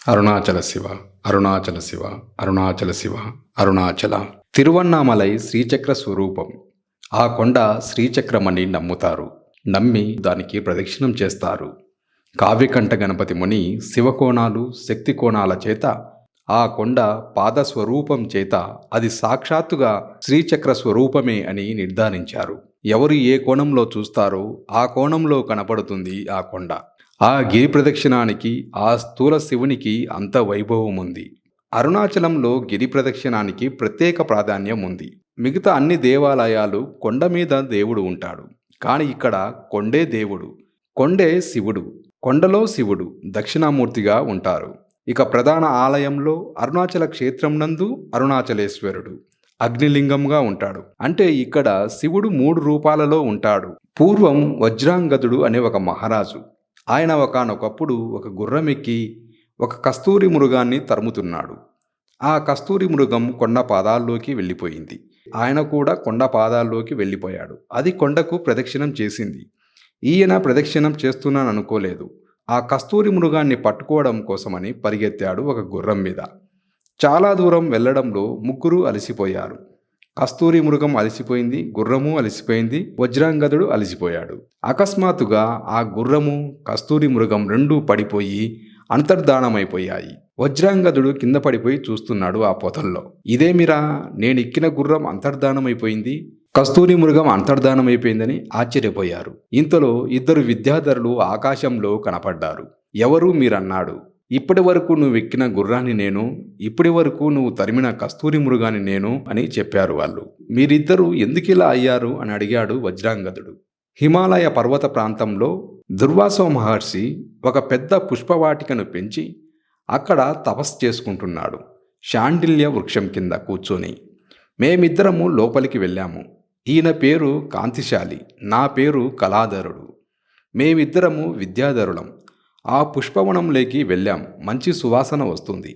అరుణాచల శివ, అరుణాచల శివ, అరుణాచల శివ, అరుణాచల. తిరువన్నామలై శ్రీచక్ర స్వరూపం. ఆ కొండ శ్రీచక్రమని నమ్ముతారు. నమ్మి దానికి ప్రదక్షిణం చేస్తారు. కావ్యకంఠ గణపతి ముని శివకోణాలు, శక్తి కోణాల చేత, ఆ కొండ పాదస్వరూపం చేత అది సాక్షాత్తుగా శ్రీచక్ర స్వరూపమే అని నిర్ధారించారు. ఎవరు ఏ కోణంలో చూస్తారో ఆ కోణంలో కనపడుతుంది ఆ కొండ. ఆ గిరి ప్రదక్షిణానికి, ఆ స్థూల శివునికి అంత వైభవం ఉంది. అరుణాచలంలో గిరి ప్రదక్షిణానికి ప్రత్యేక ప్రాధాన్యం ఉంది. మిగతా అన్ని దేవాలయాలు కొండ మీద దేవుడు ఉంటాడు. కానీ ఇక్కడ కొండే దేవుడు, కొండే శివుడు. కొండలో శివుడు దక్షిణామూర్తిగా ఉంటారు. ఇక ప్రధాన ఆలయంలో అరుణాచల క్షేత్రం నందు అరుణాచలేశ్వరుడు అగ్నిలింగంగా ఉంటాడు. అంటే ఇక్కడ శివుడు 3 రూపాలలో ఉంటాడు. పూర్వం వజ్రాంగదుడు అనే ఒక మహారాజు, ఆయన ఒకానొకప్పుడు ఒక గుర్రం ఎక్కి ఒక కస్తూరి మృగాన్ని తరుముతున్నాడు. ఆ కస్తూరి మృగం కొండ పాదాల్లోకి వెళ్ళిపోయింది. ఆయన కూడా కొండ పాదాల్లోకి వెళ్ళిపోయాడు. అది కొండకు ప్రదక్షిణం చేసింది. ఈయన ప్రదక్షిణం చేస్తున్నాననుకోలేదు. ఆ కస్తూరి మృగాన్ని పట్టుకోవడం కోసమని పరిగెత్తాడు ఒక గుర్రం మీద. చాలా దూరం వెళ్ళడంలో ముగ్గురు అలసిపోయారు. కస్తూరి మృగం అలసిపోయింది, గుర్రము అలసిపోయింది, వజ్రాంగదుడు అలసిపోయాడు. అకస్మాత్తుగా ఆ గుర్రము, కస్తూరి మృగం రెండూ పడిపోయి అంతర్ధానమైపోయాయి. వజ్రాంగదుడు కింద పడిపోయి చూస్తున్నాడు ఆ పొదల్లో. ఇదేమిరా, నేనెక్కిన గుర్రం అంతర్ధానమైపోయింది, కస్తూరి మృగం అంతర్ధానమైపోయిందని ఆశ్చర్యపోయారు. ఇంతలో 2 విద్యాధరులు ఆకాశంలో కనపడ్డారు. ఎవరు మీరన్నాడు. ఇప్పటి వరకు నువ్వు ఎక్కిన గుర్రాన్ని నేను, ఇప్పటి వరకు నువ్వు తరిమిన కస్తూరి మృగాన్ని నేను అని చెప్పారు వాళ్ళు. మీరిద్దరూ ఎందుకిలా అయ్యారు అని అడిగాడు వజ్రాంగదుడు. హిమాలయ పర్వత ప్రాంతంలో దుర్వాసో మహర్షి ఒక పెద్ద పుష్పవాటికను పెంచి అక్కడ తపస్సు చేసుకుంటున్నాడు, శాండిల్య వృక్షం కింద కూర్చొని. మేమిద్దరము లోపలికి వెళ్ళాము. ఈయన పేరు కాంతిశాలి, నా పేరు కళాధరుడు. మేమిద్దరము విద్యాధరులం. ఆ పుష్పవనంలోకి వెళ్ళాం. మంచి సువాసన వస్తుంది.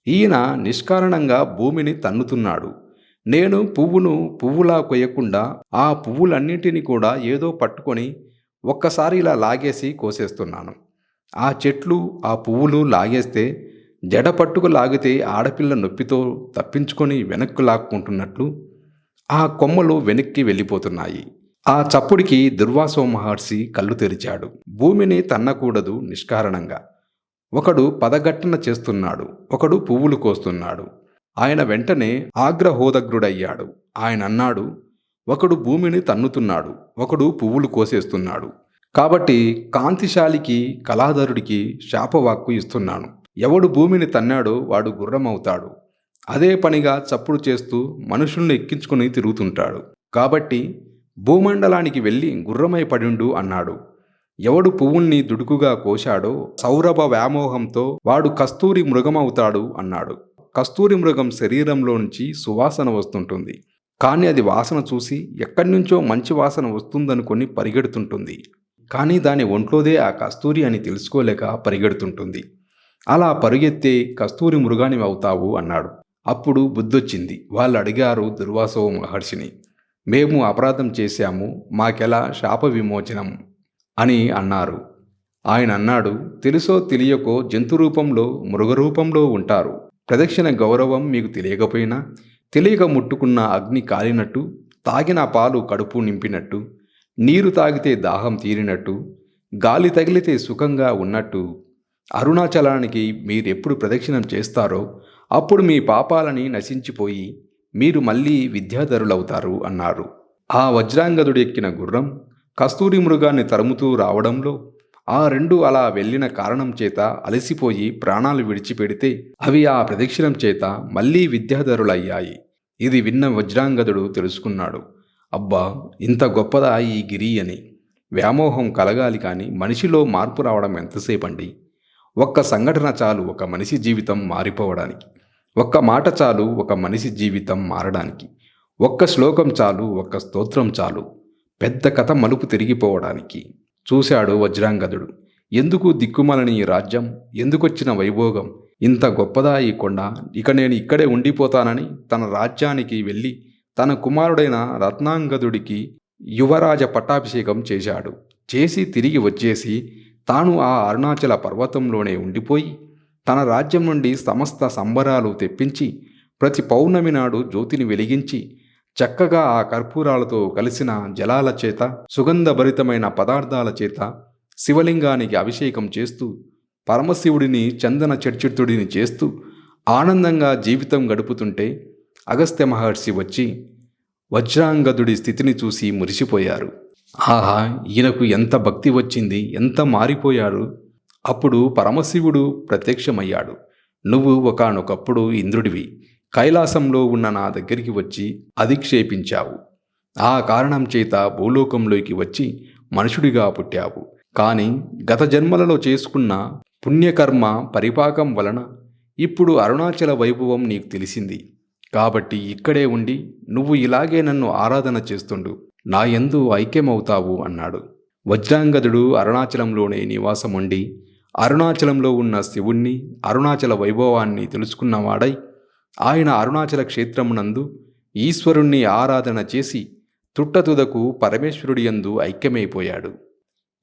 ఈయన నిష్కారణంగా భూమిని తన్నుతున్నాడు. నేను పువ్వును పువ్వులా కొయ్యకుండా ఆ పువ్వులన్నింటినీ కూడా ఏదో పట్టుకొని ఒక్కసారి ఇలా లాగేసి కోసేస్తున్నాను. ఆ చెట్లు, ఆ పువ్వులు లాగేస్తే జడ పట్టుకు లాగితే ఆడపిల్ల నొప్పితో తప్పించుకొని వెనక్కు లాక్కుంటున్నట్లు ఆ కొమ్మలు వెనక్కి వెళ్ళిపోతున్నాయి. ఆ చప్పుడికి దుర్వాసో మహర్షి కళ్ళు తెరిచాడు. భూమిని తన్నకూడదు నిష్కారణంగా. ఒకడు పదగట్టన చేస్తున్నాడు, ఒకడు పువ్వులు కోస్తున్నాడు. ఆయన వెంటనే ఆగ్రహోదగ్రుడయ్యాడు. ఆయన అన్నాడు, ఒకడు భూమిని తన్నుతున్నాడు, ఒకడు పువ్వులు కోసేస్తున్నాడు. కాబట్టి కాంతిశాలికి, కళాధరుడికి శాపవాక్కు ఇస్తున్నాను. ఎవడు భూమిని తన్నాడో వాడు గుర్రమవుతాడు. అదే పనిగా చప్పుడు చేస్తూ మనుషుల్ని ఎక్కించుకుని తిరుగుతుంటాడు. కాబట్టి భూమండలానికి వెళ్ళి గుర్రమై పడిండు అన్నాడు. ఎవడు పువ్వుల్ని దుడుకుగా కోశాడో సౌరభ వ్యామోహంతో వాడు కస్తూరి మృగమవుతాడు అన్నాడు. కస్తూరి మృగం శరీరంలో నుంచి సువాసన వస్తుంటుంది. కానీ అది వాసన చూసి ఎక్కడి నుంచో మంచి వాసన వస్తుందనుకొని పరిగెడుతుంటుంది. కానీ దాని ఒంట్లోదే ఆ కస్తూరి అని తెలుసుకోలేక పరిగెడుతుంటుంది. అలా పరుగెత్తే కస్తూరి మృగానివి అవుతావు అన్నాడు. అప్పుడు బుద్ధొచ్చింది. వాళ్ళు అడిగారు దుర్వాసో మహర్షిని, మేము అపరాధం చేశాము, మాకెలా శాప విమోచనం అని అన్నారు. ఆయన అన్నాడు, తెలుసో తెలియకో జంతు రూపంలో, మృగరూపంలో ఉంటారు. ప్రదక్షిణ గౌరవం మీకు తెలియకపోయినా తెలియక ముట్టుకున్న అగ్ని కాలినట్టు, తాగిన పాలు కడుపు నింపినట్టు, నీరు తాగితే దాహం తీరినట్టు, గాలి తగిలితే సుఖంగా ఉన్నట్టు, అరుణాచలానికి మీరెప్పుడు ప్రదక్షిణం చేస్తారో అప్పుడు మీ పాపాలని నశించిపోయి మీరు మళ్ళీ విద్యాధరులవుతారు అన్నారు. ఆ వజ్రాంగదుడు ఎక్కిన గుర్రం కస్తూరి మృగాన్ని తరుముతూ రావడంలో ఆ రెండు అలా వెళ్ళిన కారణం చేత అలసిపోయి ప్రాణాలు విడిచిపెడితే అవి ఆ ప్రదక్షిణం చేత మళ్ళీ విద్యాధరులయ్యాయి. ఇది విన్న వజ్రాంగదుడు తెలుసుకున్నాడు. అబ్బా, ఇంత గొప్పదా ఈ గిరి అని. వ్యామోహం కలగాలి కానీ మనిషిలో మార్పు రావడం ఎంతసేపండి? ఒక్క సంఘటన చాలు ఒక మనిషి జీవితం మారిపోవడానికి. ఒక్క మాట చాలు ఒక మనిషి జీవితం మారడానికి. ఒక్క శ్లోకం చాలు, ఒక్క స్తోత్రం చాలు పెద్ద కథ మలుపు తిరిగిపోవడానికి. చూశాడు వజ్రాంగదుడు. ఎందుకు దిక్కుమలని ఈ రాజ్యం, ఎందుకొచ్చిన వైభోగం, ఇంత గొప్పదా ఈ కొండ, ఇక నేను ఇక్కడే ఉండిపోతానని తన రాజ్యానికి వెళ్ళి తన కుమారుడైన రత్నాంగదుడికి యువరాజ పట్టాభిషేకం చేశాడు. చేసి తిరిగి వచ్చేసి తాను ఆ అరుణాచల పర్వతంలోనే ఉండిపోయి తన రాజ్యం నుండి సమస్త సంబరాలు తెప్పించి ప్రతి పౌర్ణమి నాడు జ్యోతిని వెలిగించి చక్కగా ఆ కర్పూరాలతో కలిసిన జలాల చేత సుగంధభరితమైన పదార్థాల చేత శివలింగానికి అభిషేకం చేస్తూ పరమశివుడిని చందన చర్చితుడిని చేస్తూ ఆనందంగా జీవితం గడుపుతుంటే అగస్త్య మహర్షి వచ్చి వజ్రాంగదుడి స్థితిని చూసి మురిసిపోయారు. ఆహా, ఈయనకు ఎంత భక్తి వచ్చింది, ఎంత మారిపోయారు. అప్పుడు పరమశివుడు ప్రత్యక్షమయ్యాడు. నువ్వు ఒకానొకప్పుడు ఇంద్రుడివి, కైలాసంలో ఉన్న నా దగ్గరికి వచ్చి అధిక్షేపించావు. ఆ కారణం చేత భూలోకంలోకి వచ్చి మనుషుడిగా పుట్టావు. కానీ గత జన్మలలో చేసుకున్న పుణ్యకర్మ పరిపాకం వలన ఇప్పుడు అరుణాచల వైభవం నీకు తెలిసింది. కాబట్టి ఇక్కడే ఉండి నువ్వు ఇలాగే నన్ను ఆరాధన చేస్తుండు, నా యందు ఐక్యమవుతావు అన్నాడు. వజ్రాంగదుడు అరుణాచలంలోనే నివాసముండి అరుణాచలంలో ఉన్న శివుణ్ణి, అరుణాచల వైభవాన్ని తెలుసుకున్నవాడై ఆయన అరుణాచల క్షేత్రమునందు ఈశ్వరుణ్ణి ఆరాధన చేసి తుట్టతుదకు పరమేశ్వరుడి యందు ఐక్యమైపోయాడు.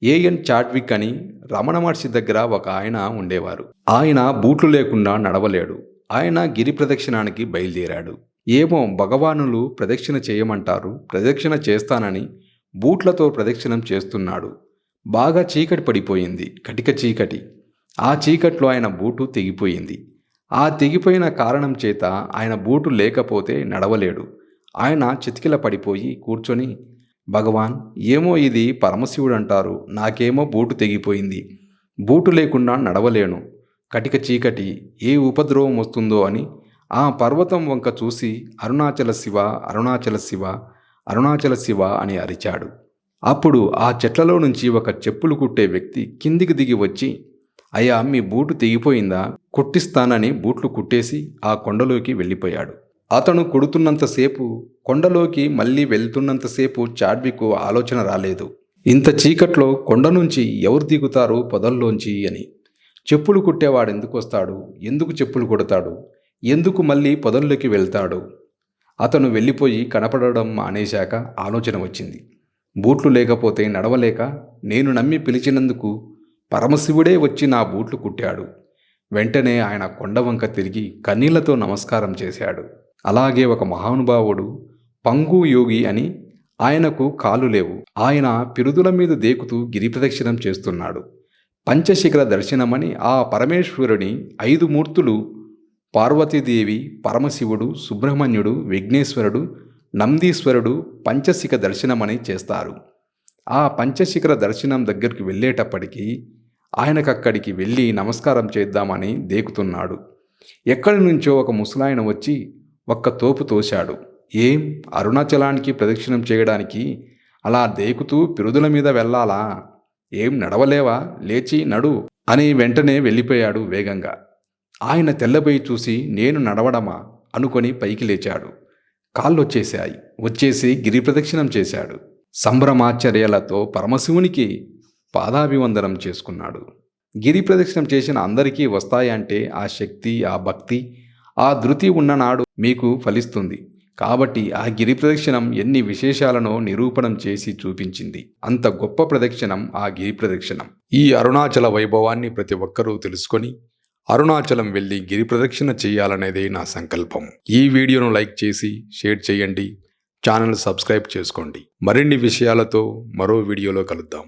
ఏఎన్ చాడ్విక్ అని రమణ మహర్షి దగ్గర ఒక ఆయన ఉండేవారు. ఆయన బూట్లు లేకుండా నడవలేడు. ఆయన గిరి ప్రదక్షిణానికి బయలుదేరాడు. ఏమో భగవానులు ప్రదక్షిణ చేయమంటారు, ప్రదక్షిణ చేస్తానని బూట్లతో ప్రదక్షిణం చేస్తున్నాడు. బాగా చీకటి పడిపోయింది, కటిక చీకటి. ఆ చీకట్లో ఆయన బూటు తెగిపోయింది. ఆ తెగిపోయిన కారణం చేత ఆయన బూటు లేకపోతే నడవలేడు. ఆయన చితికిల పడిపోయి కూర్చొని, భగవాన్, ఏమో ఇది పరమశివుడు అంటారు, నాకేమో బూటు తెగిపోయింది, బూటు లేకుండా నడవలేను, కటిక చీకటి, ఏ ఉపద్రవం వస్తుందో అని ఆ పర్వతం వంక చూసి అరుణాచల శివ, అరుణాచల శివ, అరుణాచల శివ అని అరిచాడు. అప్పుడు ఆ చెట్లలో నుంచి ఒక చెప్పులు కుట్టే వ్యక్తి కిందికి దిగి వచ్చి, అయ్యా, మీ బూటు తెగిపోయిందా, కుట్టిస్తానని బూట్లు కుట్టేసి ఆ కొండలోకి వెళ్ళిపోయాడు. అతను కుడుతున్నంతసేపు, కొండలోకి మళ్ళీ వెళ్తున్నంతసేపు చాడ్విక్ ఆలోచన రాలేదు. ఇంత చీకట్లో కొండ నుంచి ఎవరు దిగుతారు పొదల్లోంచి అని. చెప్పులు కుట్టేవాడెందుకు వస్తాడు, ఎందుకు చెప్పులు కుడతాడు, ఎందుకు మళ్ళీ పొదల్లోకి వెళ్తాడు? అతను వెళ్ళిపోయి కనపడడం మానేశాక ఆలోచన వచ్చింది. బూట్లు లేకపోతే నడవలేక నేను నమ్మి పిలిచినందుకు పరమశివుడే వచ్చి నా బూట్లు కుట్టాడు. వెంటనే ఆయన కొండవంక తిరిగి కన్నీళ్లతో నమస్కారం చేశాడు. అలాగే ఒక మహానుభావుడు పంగు యోగి అని, ఆయనకు కాళ్ళు లేవు. ఆయన పిరుదుల మీద దేకుతూ గిరి ప్రదక్షిణం చేస్తున్నాడు. పంచశిఖర దర్శనమని ఆ పరమేశ్వరుని 5 మూర్తులు, పార్వతీదేవి, పరమశివుడు, సుబ్రహ్మణ్యుడు, విఘ్నేశ్వరుడు, నందీశ్వరుడు పంచశిఖ దర్శనమని చేస్తారు. ఆ పంచశిఖర దర్శనం దగ్గరికి వెళ్ళేటప్పటికీ ఆయనకక్కడికి వెళ్ళి నమస్కారం చేద్దామని దేకుతున్నాడు. ఎక్కడి నుంచో ఒక ముసలాయన వచ్చి ఒక్క తోపు తోశాడు. ఏం, అరుణాచలానికి ప్రదక్షిణం చేయడానికి అలా దేకుతూ పిరుదుల మీద వెళ్ళాలా? ఏం నడవలేవా? లేచి నడు అని వెంటనే వెళ్ళిపోయాడు వేగంగా. ఆయన తెల్లబోయి చూసి, నేను నడవడమా అనుకొని పైకి లేచాడు. కాళ్ళొచ్చేశాయి. వచ్చేసి గిరి ప్రదక్షిణం చేశాడు. సంభ్రమాశ్చర్యాలతో పరమశివునికి పాదాభివందనం చేసుకున్నాడు. గిరి ప్రదక్షిణం చేసిన అందరికీ వస్తాయంటే ఆ శక్తి, ఆ భక్తి, ఆ ధృతి ఉన్ననాడు మీకు ఫలిస్తుంది. కాబట్టి ఆ గిరి ప్రదక్షిణం ఎన్ని విశేషాలనో నిరూపణం చేసి చూపించింది. అంత గొప్ప ప్రదక్షిణం ఆ గిరి ప్రదక్షిణం. ఈ అరుణాచల వైభవాన్ని ప్రతి ఒక్కరూ తెలుసుకొని అరుణాచలం వెళ్ళి గిరి ప్రదక్షిణ చేయాలనేదే నా సంకల్పం. ఈ వీడియోను లైక్ చేసి షేర్ చేయండి. ఛానల్ సబ్స్క్రైబ్ చేసుకోండి. మరిన్ని విషయాలతో మరో వీడియోలో కలుద్దాం.